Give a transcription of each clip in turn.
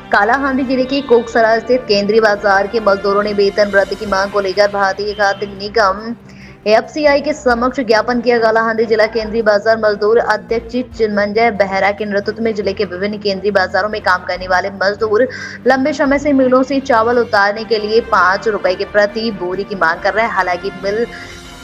कालाहांडी जिले के कोकसरा स्थित केंद्रीय बाजार के मजदूरों ने वेतन वृद्धि की मांग को लेकर भारतीय खाद्य निगम एफसीआई के समक्ष ज्ञापन किया। कालाहांडी जिला केंद्रीय बाजार मजदूर अध्यक्ष चिन्मंजय बेहरा के नेतृत्व में जिले के विभिन्न केंद्रीय बाजारों में काम करने वाले मजदूर लंबे समय से मिलों से चावल उतारने के लिए 5 रुपए के प्रति बोरी की मांग कर रहे हैं। हालांकि मिल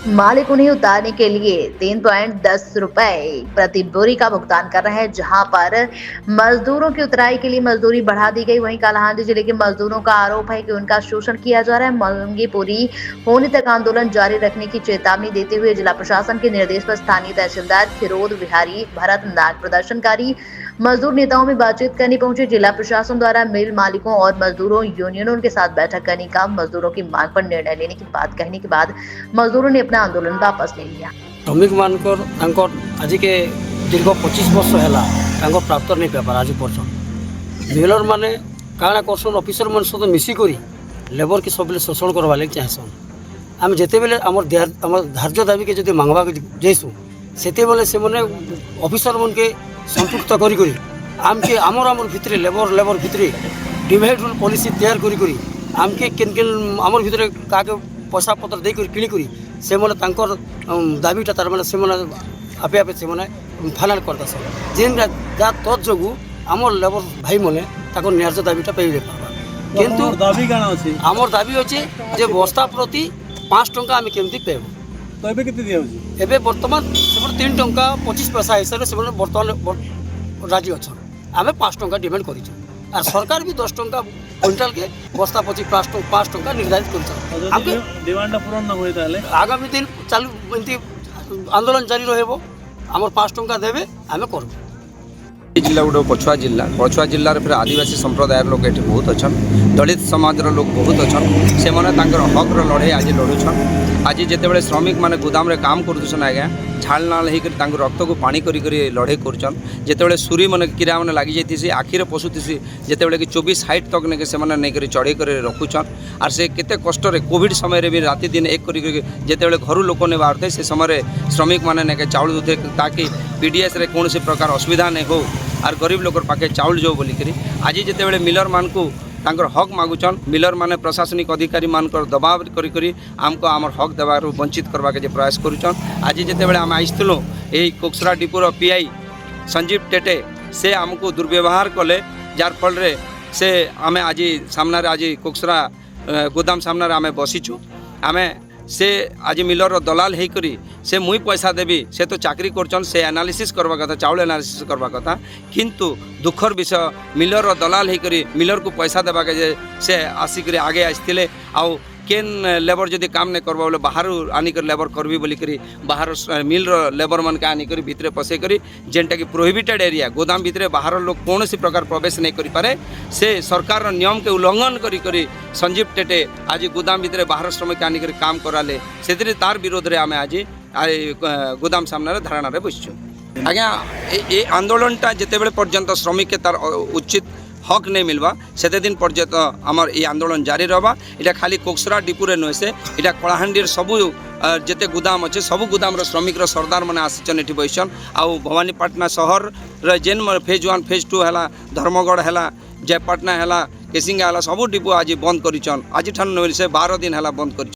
मालिक उन्हें उतारने के लिए 3.10 रुपए प्रति बोरी का भुगतान कर रहे हैं, जहां पर मजदूरों की उतराई के लिए मजदूरी बढ़ा दी गई। वहीं कालाहांडी जिले के मजदूरों का आरोप है कि उनका शोषण किया जा रहा है। मांगे पूरी होने तक आंदोलन जारी रखने की चेतावनी देते हुए जिला प्रशासन के निर्देश पर स्थानीय तहसीलदार फिरोज बिहारी भरत नाग प्रदर्शनकारी मजदूर नेताओं में बातचीत करने पहुंचे। जिला प्रशासन द्वारा मिल मालिकों और मजदूरों यूनियनों के साथ बैठक करने का मजदूरों की मांग पर निर्णय लेने की बात कहने के बाद मजदूरों ने अपना आंदोलन वापस ले लिया। श्रमिक मानकर आज के दीर्घ 25 वर्ष है प्राप्त नहीं पेपर आज पर्यटन मिलर माने काଣା करसन ऑफिसर मन सहित मिसिकी लेबर के सब शोषण करवा लगे चाहसन। आम जिते बेले आम धार्य दाबी के जब मांगवा जाइसु से ऑफिसर मन के संपुक्त करी आमके आमर भितर लेबर भितर डिवाइड रूल पॉलिसी तैयार करी आमके केन केन आमर भितर क्या पैसा पत्र देकर किणिकी से दाबीटा तार मैंने से आपे आपे से फाइनाल करदे जेन जा तद जो आमर लेबर भाई मैंने न्याय दाबीटा पाइबे किंतु आमर दाबी अच्छे जे बस्ता प्रति 5 टंका आम केमती पेबू तो एबे कितने दिया होची एबे वर्तमान से 3 टंका 25 पैसा हिसाब से वर्तमान राजी अच्छा आम 5 टंका डिमांड कर सरकार भी 10 टंका क्विंटाल के बस्ता प्रति 5 टंका निर्धारित कर डिमांड पूरण न होए आगामी दिन चालू एमती आंदोलन जारी रहिबो आमर 5 टंका देबे आम करबो। जिला गोटे पछुआ जिलार फिर आदिवासी संप्रदाय लोग ये बहुत अच्छा दलित समाज लोग बहुत अच्छा से हक लड़े आज लड़ुन। आज जिते श्रमिक मैंने गुदाम रे काम कर आज्ञा झाड़ नाल होकर रक्त को पानी करी लड़े करछन जिते सूरी मन कीड़ा मैंने लगी जाती आखिरे पशुथी जिते कि 24 हाइट तक ने से नहीं चढ़े कर रखुछन आर से केते कष्ट कोविड समय भी राति दिन एक जिते घर लोक ने बाहर थे से समय श्रमिक मैंने चाउल दूथे ताकि पीडीएस रे कौन प्रकार असुविधा नहीं हो आर गरीब लोक पाखे चाउल जो बोलिक आज जिते मिलर मान को तांकर हक मागुचन मिलर माने प्रशासनिक अधिकारी मानकर दबाव करी आमको आमर हक देवार वंचित करवा के प्रयास करुचन। आज जिते आम आसलु यही कोकसरा डिपोर पीआई संजीव टेटे से आमको दुर्व्यवहार कले जार फल से आम आज सामने आज कोकसरा गोदाम सामने आम बसीचु आम से आज मिलर दलाल होकर से मुई पैसा देवी से तो चाकरी करछन से एनालिसिस करवा कथा चाउल एनालिसिस करवा कथा किंतु दुखर विषय मिलर दलाल होकर मिलर को पैसा देवा के से आसिक आगे आसते आउ केन लेबर जदि काम नहीं करवा बोले बाहर आनिक लेबर करबी बोलिक बाहर मिल लेबर मन के आनिक भितर पसई कर जेनटा कि प्रोहिबिटेड एरिया गोदाम भितर बाहर लोग कौन सी प्रकार प्रवेश नहीं करि पारे से सरकार नियम के उल्लंघन करी संजीव टेटे आज गोदाम भितर बाहर श्रमिक आनिक काम कराले से तार विरोध में आम आज गोदाम सामने धारणा बसचु। आज्ञा ये आंदोलनटा जिते पर्यंत श्रमिक के तार उचित हक नहीं मिलवा से दिन पर्यंत आमर ये आंदोलन जारी रहा। इटा खाली कोकसरा डिपुरे नुहे से इटा कलाहांडी सबू जिते गुदाम अच्छे सबू गुदाम श्रमिक सरदार मैंने आसिचन ये बसन आउ भवानीपाटना सहर जेन फेज 1 फेज 2 है धर्मगढ़ है जयपाटना है केसिंगा है सबू डिपो आज बंद कर आज ठान से 12 दिन है बंद कर।